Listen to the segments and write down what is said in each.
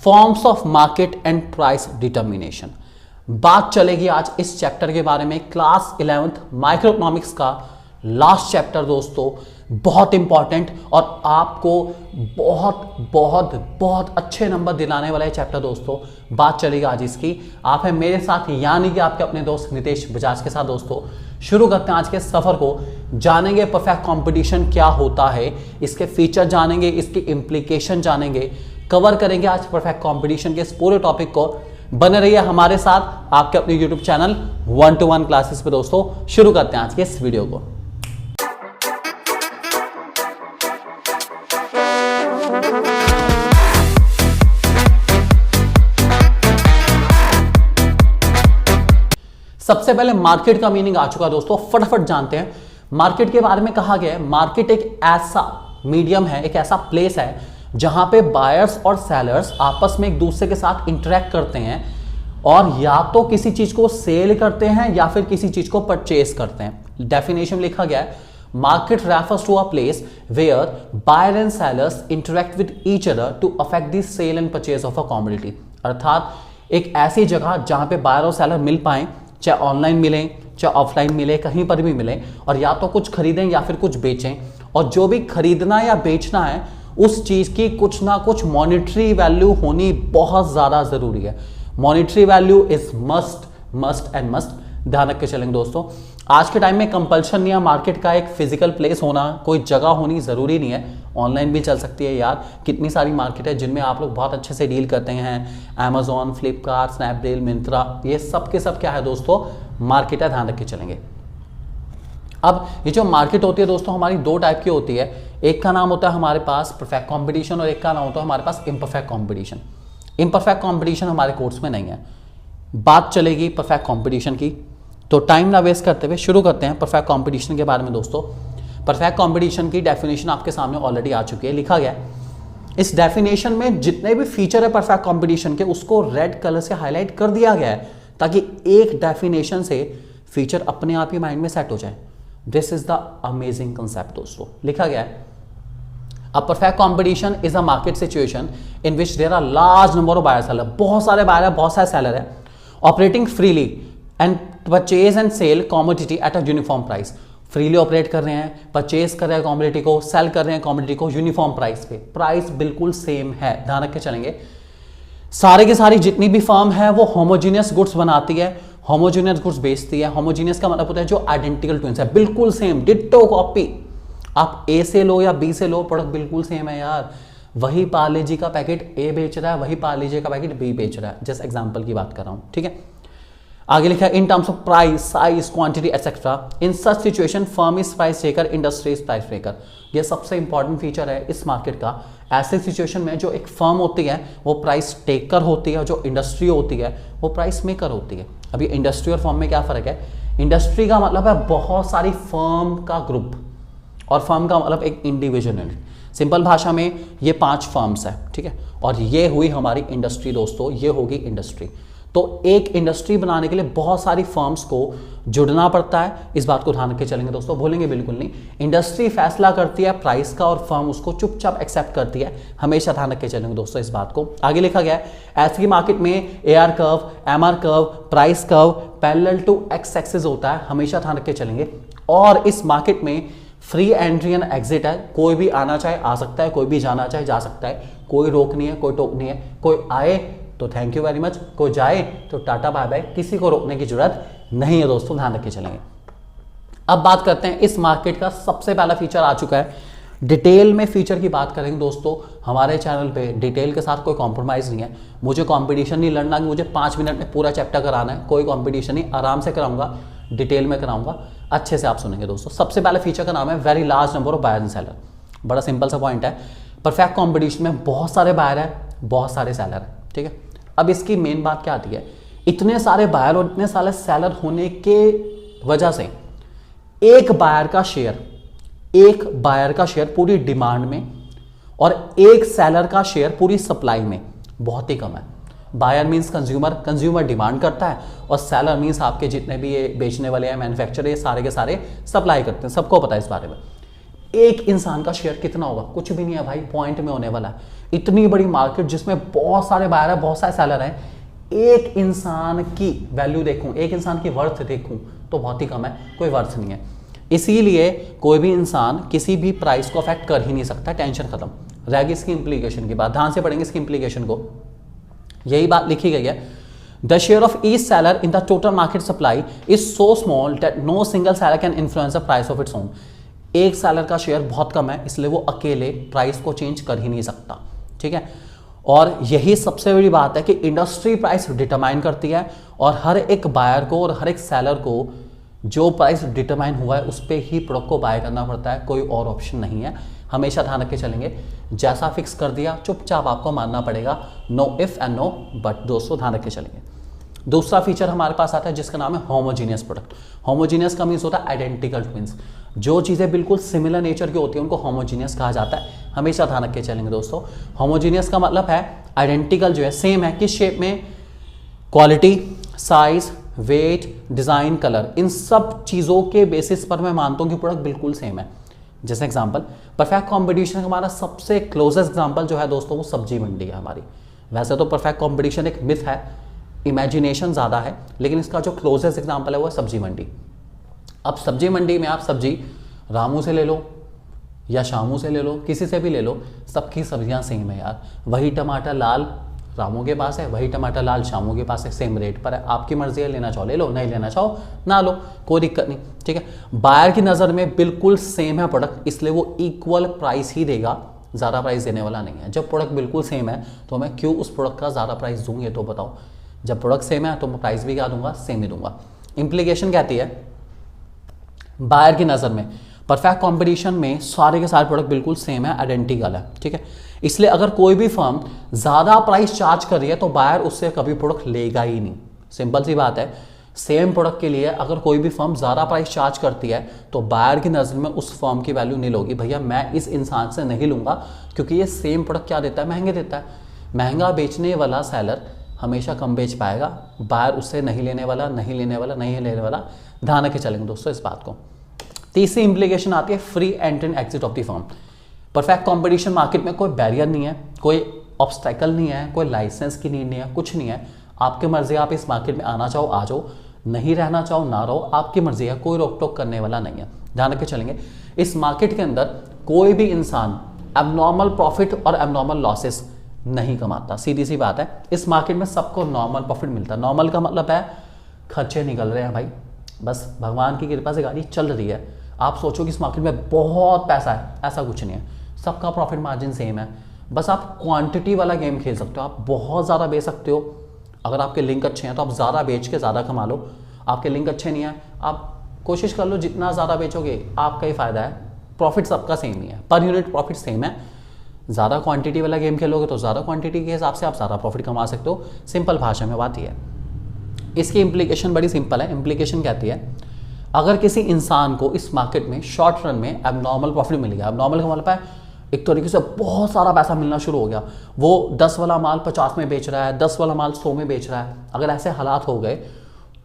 Forms of market and price determination. बात चलेगी आज इस चैप्टर के बारे में, क्लास 11th माइक्रो इकोनॉमिक्स का लास्ट चैप्टर दोस्तों, बहुत इंपॉर्टेंट और आपको बहुत बहुत बहुत अच्छे नंबर दिलाने वाला है चैप्टर दोस्तों। बात चलेगी आज इसकी। आप हैं मेरे साथ, यानी कि आपके अपने दोस्त नितेश बजाज के साथ। दोस्तों शुरू करते हैं आज के सफर को। जानेंगे परफेक्ट कंपटीशन क्या होता है, इसके फीचर जानेंगे, इसकी इंप्लीकेशन जानेंगे, कवर करेंगे आज परफेक्ट कंपटीशन के इस पूरे टॉपिक को। बने रहिए हमारे साथ आपके अपने यूट्यूब चैनल 1-to-1 क्लासेस पे। दोस्तों शुरू करते हैं आज के इस वीडियो को। सबसे पहले मार्केट का मीनिंग आ चुका है दोस्तों, फटाफट जानते हैं। मार्केट के बारे में कहा गया है, मार्केट एक ऐसा मीडियम है, एक ऐसा प्लेस है जहां पे बायर्स और सेलर्स आपस में एक दूसरे के साथ इंटरेक्ट करते हैं और या तो किसी चीज को सेल करते हैं या फिर किसी चीज को परचेज करते हैं। डेफिनेशन लिखा गया है, market refers to a place where buyer and sellers interact with each other to affect the sale and purchase of a commodity. अर्थात एक ऐसी जगह जहां पे बायर और सेलर मिल पाए, चाहे ऑनलाइन मिले चाहे ऑफलाइन मिले, कहीं पर भी मिले, और या तो कुछ खरीदें या फिर कुछ बेचें, और जो भी खरीदना या बेचना है उस चीज की कुछ ना कुछ मॉनेटरी वैल्यू होनी बहुत ज्यादा जरूरी है। Monetary value is must and must. ध्यान रख के चलेंगे दोस्तों। आज के टाइम में कंपल्शन नहीं है मार्केट का एक फिजिकल प्लेस होना, कोई जगह होनी जरूरी नहीं है, ऑनलाइन भी चल सकती है यार। कितनी सारी मार्केट है जिनमें आप लोग बहुत अच्छे से डील करते हैं, अमेजॉन, फ्लिपकार्ट, स्नैपडील, मिंत्रा, ये सब के सब क्या है दोस्तों, मार्केट है। ध्यान रख के चलेंगे। अब ये जो मार्केट होती है दोस्तों हमारी दो टाइप की होती है। एक का नाम होता है हमारे पास परफेक्ट कंपटीशन और एक का नाम होता है हमारे पास इम्परफेक्ट कंपटीशन। इम्परफेक्ट कंपटीशन हमारे कोर्स में नहीं है। बात चलेगी परफेक्ट कंपटीशन की, तो टाइम ना वेस्ट करते हुए शुरू करते हैं परफेक्ट कंपटीशन के बारे में। दोस्तों परफेक्ट कंपटीशन की डेफिनेशन आपके सामने ऑलरेडी आ चुकी है, लिखा गया है। इस डेफिनेशन में जितने भी फीचर है परफेक्ट कंपटीशन के उसको रेड कलर से हाईलाइट कर दिया गया है ताकि एक डेफिनेशन से फीचर अपने आप ही माइंड में सेट हो जाए। This is the amazing concept दोस्तों। लिखा गया है, A perfect competition is a market situation in which there are large number of buyers seller, बहुत सारे बायर है, बहुत सारे सेलर है, operating freely and purchase and sell commodity at a uniform price। Freely operate कर रहे हैं, purchase कर रहे हैं कमोडिटी को, सेल कर रहे हैं कमोडिटी को यूनिफॉर्म प्राइस पे, प्राइस बिल्कुल सेम है। ध्यान रख के चलेंगे। सारे के सारी जितनी भी फर्म है वो होमोजीनियस गुड्स बनाती है, होमोजीनियस गुड्स बेचती है। होमोजीनियस का मतलब होता है जो आइडेंटिकल ट्विंस है, बिल्कुल सेम, डिट्टो कॉपी। आप ए से लो या बी से लो, प्रोडक्ट बिल्कुल सेम है यार। वही पार्ले जी का पैकेट ए बेच रहा है, वही पार्ले जी का पैकेट बी बेच रहा है। जस्ट एग्जांपल की बात कर रहा हूं, ठीक है। आगे लिखा है, in terms of price, size, quantity etcetera, in such situation firm is price taker, industry is price breaker. ये सबसे इंपॉर्टेंट फीचर है इस मार्केट का। ऐसे सिचुएशन में जो एक फर्म होती है वो प्राइस टेकर होती है, जो इंडस्ट्री होती है वो प्राइस मेकर होती है। अब ये इंडस्ट्री और फर्म में क्या फर्क है? इंडस्ट्री का मतलब है बहुत सारी फर्म का ग्रुप, और फर्म का मतलब एक इंडिविजुअल यूनिट। सिंपल भाषा में ये 5 फर्म्स है, ठीक है, और ये हुई हमारी इंडस्ट्री दोस्तों, ये होगी इंडस्ट्री। तो एक इंडस्ट्री बनाने के लिए बहुत सारी फर्म्स को जुड़ना पड़ता है, इस बात को ध्यान रख के चलेंगे दोस्तों, भूलेंगे बिल्कुल नहीं। इंडस्ट्री फैसला करती है प्राइस का और फर्म उसको चुपचाप एक्सेप्ट करती है, हमेशा ध्यान रख के चलेंगे दोस्तों इस बात को। आगे लिखा गया है, ऐसी की मार्केट में AR curve, MR curve, price curve parallel to x axis होता है, हमेशा ध्यान रख के चलेंगे। और इस मार्केट में फ्री एंट्री एंड एग्जिट है, कोई भी आना चाहे आ सकता है, कोई भी जाना चाहे जा सकता है, कोई रोक नहीं है, कोई टोक नहीं है। कोई आए तो थैंक यू वेरी मच, कोई जाए तो टाटा बाय बाय, किसी को रोकने की जरूरत नहीं है दोस्तों, ध्यान रख के चलेंगे। अब बात करते हैं इस मार्केट का सबसे पहला फीचर आ चुका है। डिटेल में फीचर की बात करेंगे दोस्तों, हमारे चैनल पे डिटेल के साथ कोई कॉम्प्रोमाइज़ नहीं है। मुझे कॉम्पिटिशन नहीं लड़ना कि मुझे 5 मिनट में पूरा चैप्टर कराना है, कोई कॉम्पिटिशन नहीं, आराम से कराऊंगा, डिटेल में कराऊंगा, अच्छे से आप सुनेंगे दोस्तों। सबसे पहले फीचर का नाम है very large number of buyer and seller. बड़ा सिंपल सा पॉइंट है, परफेक्ट कॉम्पिटिशन में बहुत सारे बायर है, बहुत सारे सेलर है, ठीक है। अब इसकी मेन बात क्या आती है, इतने सारे बायर और इतने सारे सेलर होने के वजह से एक बायर का शेयर पूरी डिमांड में और एक सेलर का शेयर पूरी सप्लाई में बहुत ही कम है। बायर मीन्स कंज्यूमर डिमांड करता है, और सेलर मीन्स आपके जितने भी ये बेचने वाले हैं मैन्युफैक्चरर, ये सारे के सारे सप्लाई करते हैं, सबको पता है इस बारे में। एक इंसान का शेयर कितना होगा? कुछ भी नहीं है भाई, पॉइंट में होने वाला है। इतनी बड़ी मार्केट जिसमें बहुत सारे बायर है, बहुत सारे सेलर हैं, एक इंसान की वैल्यू देखूं, एक इंसान की वर्थ देखूं तो बहुत ही कम है, कोई वर्थ नहीं है। इसीलिए कोई भी इंसान किसी भी प्राइस को अफेक्ट कर ही नहीं सकता। टेंशन खत्म। रहेगी इसकी इंप्लीकेशन की बात, ध्यान से पढ़ेंगे इसकी इंप्लीकेशन को। यही बात लिखी गई है, the share of each seller in the total market supply is so small that no single seller can influence the price of its own. एक सेलर का शेयर बहुत कम है, इसलिए वो अकेले प्राइस को चेंज कर ही नहीं सकता। ठीक है, और यही सबसे बड़ी बात है कि इंडस्ट्री प्राइस डिटरमाइन करती है, और हर एक बायर को और हर एक सेलर को जो प्राइस डिटरमाइन हुआ है उस पर ही प्रोडक्ट को बाय करना पड़ता है, कोई और ऑप्शन नहीं है। हमेशा ध्यान रख के चलेंगे, जैसा फिक्स कर दिया चुपचाप आपको मानना पड़ेगा, no if and no but. दोस्तों ध्यान रख के चलेंगे। दूसरा फीचर हमारे पास आता है जिसका नाम है होमोजीनियस प्रोडक्ट। होमोजीनियस का मीन्स होता है आइडेंटिकल ट्विंस। जो चीज़ें बिल्कुल सिमिलर नेचर की होती है उनको होमोजीनियस कहा जाता है। हमेशा ध्यान रख के चलेंगे दोस्तों। होमोजीनियस का मतलब है आइडेंटिकल जो है, सेम है, किस शेप में? Quality, size, weight, design, colour, इन सब चीज़ों के बेसिस पर मैं मानता हूं कि प्रोडक्ट बिल्कुल सेम है। जैसे एग्जांपल, परफेक्ट कॉम्पिटिशन का हमारा सबसे क्लोजेस्ट एग्जांपल जो है दोस्तों वो सब्जी मंडी है हमारी। वैसे तो परफेक्ट कॉम्पिटिशन एक मिथ है, इमेजिनेशन ज़्यादा है, लेकिन इसका जो क्लोजेस्ट एग्जांपल है वो है सब्जी मंडी। अब सब्जी मंडी में आप सब्जी रामू से ले लो या शामू से ले लो, किसी से भी ले लो, सबकी सब्जियां सेम है यार। वही टमाटर लाल रामू के पास है, वही टमाटर लाल शामू के पास है, सेम रेट पर है। आपकी मर्जी है, लेना चाहो ले लो, नहीं लेना चाहो ना लो, कोई दिक्कत नहीं। ठीक है, बायर की नज़र में बिल्कुल सेम है प्रोडक्ट, इसलिए वो इक्वल प्राइस ही देगा, ज़्यादा प्राइस देने वाला नहीं है। जब प्रोडक्ट बिल्कुल सेम है तो मैं क्यों उस प्रोडक्ट का ज़्यादा प्राइस दूँ, ये तो बताओ। जब प्रोडक्ट सेम है तो मैं प्राइस भी क्या दूंगा? सेम ही दूंगा। इंप्लीकेशन कहती है बायर की नज़र में परफेक्ट कंपटीशन में सारे के सारे प्रोडक्ट बिल्कुल सेम है, आइडेंटिकल है। ठीक है, इसलिए अगर कोई भी फर्म ज़्यादा प्राइस चार्ज कर रही है तो बायर उससे कभी प्रोडक्ट लेगा ही नहीं। सिंपल सी बात है, सेम प्रोडक्ट के लिए अगर कोई भी फर्म ज़्यादा प्राइस चार्ज करती है तो बायर की नज़र में उस फर्म की वैल्यू नहीं होगी। भैया मैं इस इंसान से नहीं लूँगा क्योंकि ये सेम प्रोडक्ट क्या देता है? महंगे देता है। महंगा बेचने वाला सेलर हमेशा कम बेच पाएगा, बायर उससे नहीं लेने वाला, नहीं लेने वाला, नहीं लेने वाला। ध्यान रखे चलेंगे दोस्तों इस बात को। तीसरी इंप्लीकेशन आती है free entry and exit of the firm. Perfect competition market में कोई बैरियर नहीं है, कोई ऑब्स्टेकल नहीं है, कोई लाइसेंस की नीड नहीं है, कुछ नहीं है। आपकी मर्जी, आप इस मार्केट में आना चाहो आ जाओ, नहीं रहना चाहो ना रहो, आपकी मर्जी है, कोई रोक टोक करने वाला नहीं है। ध्यान रखे चलेंगे, इस मार्केट के अंदर कोई भी इंसान एबनॉर्मल प्रॉफिट और एबनॉर्मल लॉसेस नहीं कमाता। सीधी सी बात है, इस मार्केट में सबको नॉर्मल प्रॉफिट मिलता है। नॉर्मल का मतलब है खर्चे निकल रहे हैं भाई, बस भगवान की कृपा से गाड़ी चल रही है। आप सोचो कि इस मार्केट में बहुत पैसा है, ऐसा कुछ नहीं है, सबका प्रॉफिट मार्जिन सेम है। बस आप क्वांटिटी वाला गेम खेल सकते हो, आप बहुत ज़्यादा बेच सकते हो। अगर आपके लिंक अच्छे हैं तो आप ज़्यादा बेच के ज़्यादा कमा लो। आपके लिंक अच्छे नहीं है, आप कोशिश कर लो, जितना ज़्यादा बेचोगे आपका ही फ़ायदा है। प्रॉफिट सबका सेम ही है, पर यूनिट प्रॉफिट सेम है। ज़्यादा क्वांटिटी वाला गेम खेलोगे तो ज़्यादा क्वांटिटी के हिसाब से आप ज़्यादा प्रॉफिट कमा सकते हो। सिंपल भाषा में बात यह है। इसकी इम्प्लीकेशन बड़ी सिंपल है। इम्प्लीकेशन कहती है अगर किसी इंसान को इस मार्केट में शॉर्ट रन में एबनॉर्मल प्रॉफिट मिल गया, एबनॉर्मल का मतलब है एक तरीके से बहुत सारा पैसा मिलना शुरू हो गया, वो 10 वाला माल 50 में बेच रहा है, 10 वाला माल 100 में बेच रहा है। अगर ऐसे हालात हो गए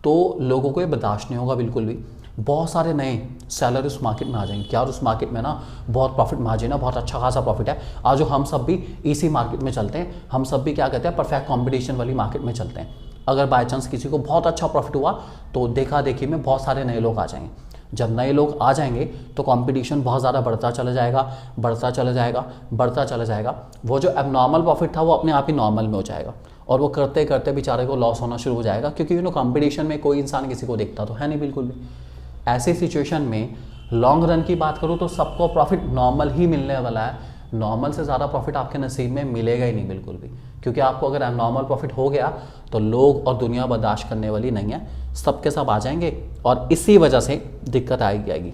तो लोगों को ये बर्दाश्त नहीं होगा बिल्कुल भी। बहुत सारे नए सेलर उस मार्केट में आ जाएंगे, क्या उस मार्केट में ना बहुत प्रॉफिट मार्जिन है, बहुत अच्छा खासा प्रॉफिट है, आज हम सब भी इसी मार्केट में चलते हैं, हम सब भी क्या कहते हैं परफेक्ट कॉम्पिटिशन वाली मार्केट में चलते हैं। अगर बाय चांस किसी को बहुत अच्छा प्रॉफिट हुआ तो देखा देखी में बहुत सारे नए लोग आ जाएंगे। जब नए लोग आ जाएंगे तो कंपटीशन बहुत ज़्यादा बढ़ता चला जाएगा, बढ़ता चला जाएगा, बढ़ता चला जाएगा। वो जो एबनॉर्मल प्रॉफिट था वो अपने आप ही नॉर्मल में हो जाएगा, और वो करते करते बेचारे को लॉस होना शुरू हो जाएगा, क्योंकि कंपटीशन में कोई इंसान किसी को देखता तो है नहीं बिल्कुल भी। ऐसी सिचुएशन में लॉन्ग रन की बात करूँ तो सबको प्रॉफिट नॉर्मल ही मिलने वाला है। नॉर्मल से ज़्यादा प्रॉफिट आपके नसीब में मिलेगा ही नहीं बिल्कुल भी, क्योंकि आपको अगर एबनॉर्मल प्रॉफिट हो गया तो लोग और दुनिया बर्दाश्त करने वाली नहीं है, सबके सब आ जाएंगे और इसी वजह से दिक्कत आएगी।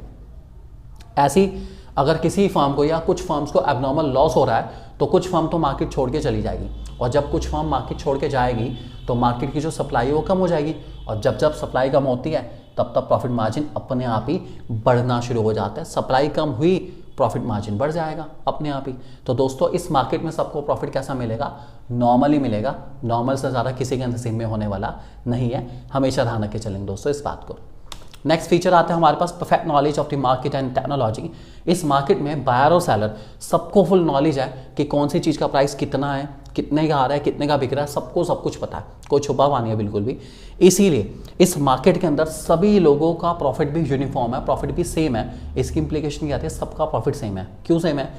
ऐसी अगर किसी फर्म को या कुछ फर्म्स को एबनॉर्मल लॉस हो रहा है तो कुछ फर्म तो मार्केट छोड़ के चली जाएगी, और जब कुछ फर्म मार्केट छोड़ के जाएगी तो मार्केट की जो सप्लाई है वो कम हो जाएगी, और जब जब सप्लाई कम होती है तब तब प्रॉफिट मार्जिन अपने आप ही बढ़ना शुरू हो जाता है। सप्लाई कम हुई, प्रॉफिट मार्जिन बढ़ जाएगा अपने आप ही। तो दोस्तों इस मार्केट में सबको प्रॉफिट कैसा मिलेगा? नॉर्मल ही मिलेगा। नॉर्मल से ज़्यादा किसी के नसीब में होने वाला नहीं है। हमेशा ध्यान रख के चलेंगे दोस्तों इस बात को। नेक्स्ट फीचर आता है हमारे पास perfect knowledge of the market and technology. इस मार्केट में बायर और सेलर सबको फुल नॉलेज है कि कौन सी चीज़ का प्राइस कितना है, कितने का आ रहा है, कितने का बिक रहा है, सबको सब कुछ पता है, कोई छुपा हुआ नहीं है बिल्कुल भी। इसीलिए इस मार्केट के अंदर सभी लोगों का प्रॉफिट भी यूनिफॉर्म है, प्रॉफिट भी सेम है। इसकी इंप्लीकेशन क्या आती है, सबका प्रॉफिट सेम है। क्यों सेम है?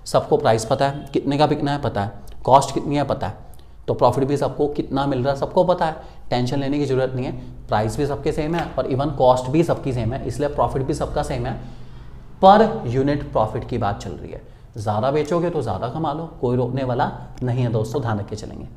सबको प्राइस पता है, कितने का बिकना है पता है, कॉस्ट कितनी है पता है, तो प्रॉफिट भी सबको कितना मिल रहा है सबको पता है। टेंशन लेने की जरूरत नहीं है, प्राइस भी सबके सेम है और इवन कॉस्ट भी सबकी सेम है, इसलिए प्रॉफिट भी सबका सेम है। पर यूनिट प्रॉफिट की बात चल रही है, ज़्यादा बेचोगे तो ज़्यादा कमा लो, कोई रोकने वाला नहीं है दोस्तों, ध्यान रख के चलेंगे।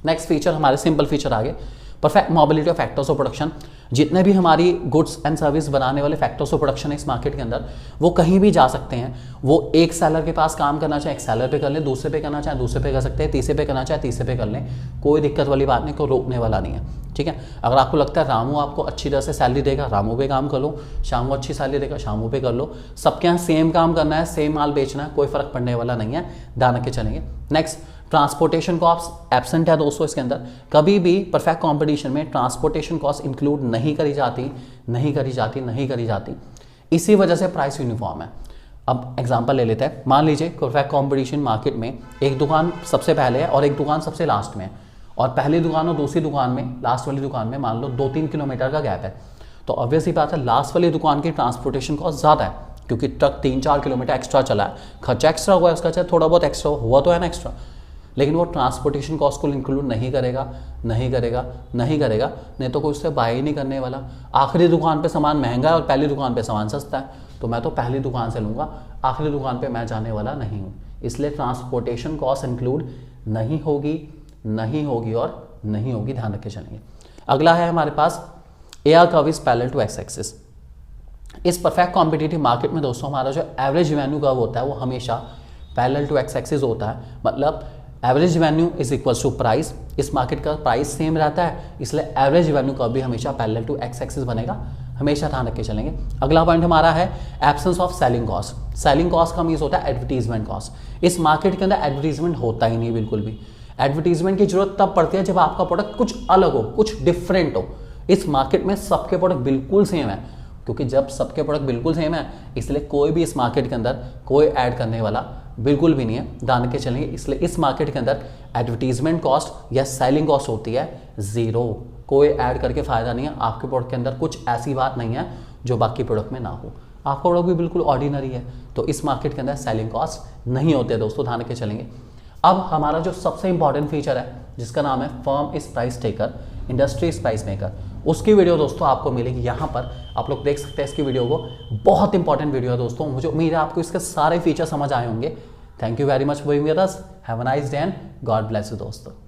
नेक्स्ट फीचर हमारे सिंपल फीचर आगे, perfect mobility of factors of production. जितने भी हमारी गुड्स एंड सर्विस बनाने वाले फैक्टर्स ऑफ प्रोडक्शन है इस मार्केट के अंदर, वो कहीं भी जा सकते हैं। वो एक सेलर के पास काम करना चाहे एक सेलर पे कर ले, दूसरे पे करना चाहे दूसरे पे कर सकते हैं, तीसरे पे करना चाहे तीसरे पे कर लें, कोई दिक्कत वाली बात नहीं, कोई रोकने वाला नहीं है। ठीक है, अगर आपको लगता है रामू आपको अच्छी तरह से सैलरी देगा, रामू पे काम कर लो, शामू अच्छी सैलरी देगा, शामू पे कर लो। सबके यहाँ सेम काम करना है, सेम माल बेचना है, कोई फर्क पड़ने वाला नहीं है, ध्यान रख के चलेंगे। नेक्स्ट, ट्रांसपोर्टेशन कॉस्ट एब्सेंट है दोस्तों इसके अंदर। कभी भी परफेक्ट कंपटीशन में ट्रांसपोर्टेशन कॉस्ट इंक्लूड नहीं करी जाती। इसी वजह से प्राइस यूनिफॉर्म है। अब एग्जांपल ले लेते हैं, मान लीजिए परफेक्ट कंपटीशन मार्केट में एक दुकान सबसे पहले है और एक दुकान सबसे लास्ट में है, और पहली दुकान और दूसरी दुकान में, लास्ट वाली दुकान में मान लो 2-3 किलोमीटर का गैप है, तो ऑब्वियसली बात है लास्ट वाली दुकान की ट्रांसपोर्टेशन कॉस्ट ज़्यादा है, क्योंकि ट्रक 3-4 किलोमीटर एक्स्ट्रा चला है, खर्चा एक्स्ट्रा हुआ है उसका, चाहे थोड़ा बहुत एक्स्ट्रा हुआ तो है ना एक्स्ट्रा, लेकिन वो ट्रांसपोर्टेशन कॉस्ट को इंक्लूड नहीं करेगा, नहीं तो कोई उससे बाय ही नहीं करने वाला। आखिरी दुकान पे सामान महंगा है और पहली दुकान पे सामान सस्ता है, तो मैं तो पहली दुकान से लूँगा, आखिरी दुकान पे मैं जाने वाला नहीं हूँ। इसलिए ट्रांसपोर्टेशन कॉस्ट इंक्लूड नहीं होगी, ध्यान रख के चलेंगे। अगला है हमारे पास AR curve is parallel to x axis. इस परफेक्ट कॉम्पिटिटिव मार्केट में दोस्तों हमारा जो एवरेज रेवेन्यू कर्व होता है वो हमेशा पैरेलल टू एक्स एक्सिस होता है, मतलब average revenue is equals to price. इस मार्केट का प्राइस सेम रहता है, इसलिए एवरेज रेवेन्यू कर्व भी हमेशा पैरेलल टू एक्स एक्सिस बनेगा, हमेशा ध्यान रख के चलेंगे। अगला पॉइंट हमारा है absence of selling cost. Selling cost का मीन्स होता है एडवर्टीजमेंट कॉस्ट। इस मार्केट के अंदर एडवर्टीजमेंट होता ही नहीं बिल्कुल भी। एडवर्टीजमेंट की जरूरत तब पड़ती है जब आपका प्रोडक्ट कुछ अलग हो, कुछ डिफरेंट हो। इस मार्केट में सबके प्रोडक्ट बिल्कुल सेम है, क्योंकि जब सबके प्रोडक्ट बिल्कुल सेम है इसलिए कोई भी इस मार्केट के अंदर कोई ऐड करने वाला बिल्कुल भी नहीं है, ध्यान के चलेंगे। इसलिए इस मार्केट के अंदर एडवर्टीजमेंट कॉस्ट या सेलिंग कॉस्ट होती है 0, कोई ऐड करके फायदा नहीं है। आपके प्रोडक्ट के अंदर कुछ ऐसी बात नहीं है जो बाकी प्रोडक्ट में ना हो, आपका प्रोडक्ट भी बिल्कुल ऑर्डिनरी है, तो इस मार्केट के अंदर सेलिंग कॉस्ट नहीं होते हैं दोस्तों, ध्यान के चलेंगे। अब हमारा जो सबसे इंपॉर्टेंट फीचर है जिसका नाम है firm is price taker, industry is price maker, उसकी वीडियो दोस्तों आपको मिलेगी यहाँ पर, आप लोग देख सकते हैं इसकी वीडियो को। बहुत इंपॉर्टेंट वीडियो है दोस्तों, मुझे उम्मीद है आपको इसके सारे फीचर समझ आए होंगे। Thank you very much for being with us, have a nice day and God bless you दोस्तों।